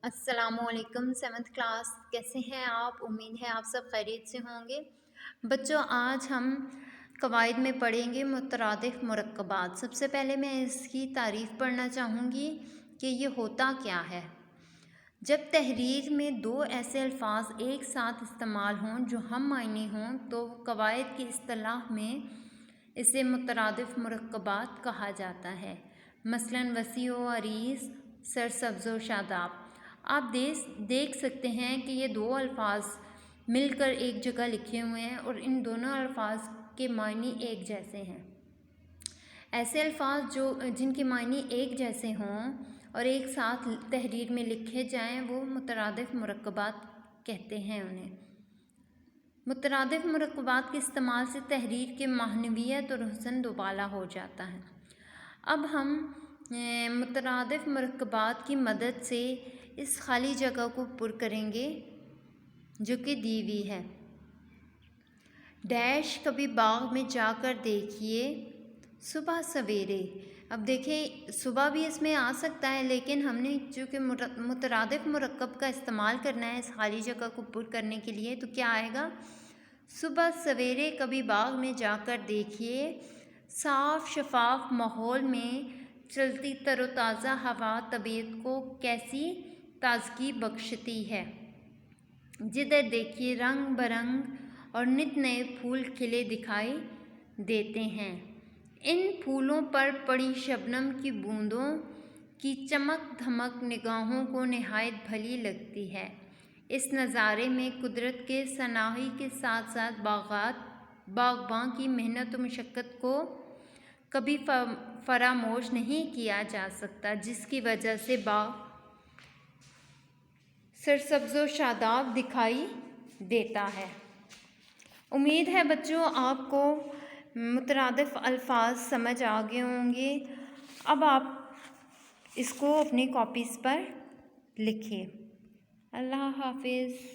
السلام علیکم 7th class, کیسے ہیں آپ؟ امید ہے آپ سب خیریت سے ہوں گے۔ بچوں، آج ہم قواعد میں پڑھیں گے مترادف مرکبات۔ سب سے پہلے میں اس کی تعریف پڑھنا چاہوں گی کہ یہ ہوتا کیا ہے۔ جب تحریر میں دو ایسے الفاظ ایک ساتھ استعمال ہوں جو ہم معنی ہوں تو قواعد کی اصطلاح میں اسے مترادف مرکبات کہا جاتا ہے۔ مثلاً وسیع و عریض، سرسبز و شاداب۔ آپ دیکھ سکتے ہیں کہ یہ دو الفاظ مل کر ایک جگہ لکھے ہوئے ہیں اور ان دونوں الفاظ کے معنی ایک جیسے ہیں۔ ایسے الفاظ جن کے معنی ایک جیسے ہوں اور ایک ساتھ تحریر میں لکھے جائیں وہ مترادف مرکبات کہتے ہیں انہیں۔ مترادف مرکبات کے استعمال سے تحریر کے معنویت اور حسن دوبالا ہو جاتا ہے۔ اب ہم مترادف مرکبات کی مدد سے اس خالی جگہ کو پر کریں گے جو کہ دی ہوئی ہے۔ ڈیش کبھی باغ میں جا کر دیکھیے صبح سویرے۔ اب دیکھیں صبح بھی اس میں آ سکتا ہے، لیکن ہم نے چونکہ مترادف مرکب کا استعمال کرنا ہے اس خالی جگہ کو پر کرنے کے لیے، تو کیا آئے گا؟ صبح سویرے کبھی باغ میں جا کر دیکھیے، صاف شفاف ماحول میں چلتی تر و تازہ ہوا طبیعت کو کیسی تازگی بخشتی ہے۔ جدھر دیکھیے رنگ برنگ اور نت نئے پھول کھلے دکھائی دیتے ہیں۔ ان پھولوں پر پڑی شبنم کی بوندوں کی چمک دھمک نگاہوں کو نہایت بھلی لگتی ہے۔ اس نظارے میں قدرت کے صناعی کے ساتھ ساتھ باغباں کی محنت و مشقت کو کبھی فراموش نہیں کیا جا سکتا، جس کی وجہ سے باغ سرسبز و شاداب دکھائی دیتا ہے۔ امید ہے بچوں آپ کو مترادف الفاظ سمجھ آ گئے ہوں گے۔ اب آپ اس کو اپنی کاپیز پر لکھیں۔ اللہ حافظ۔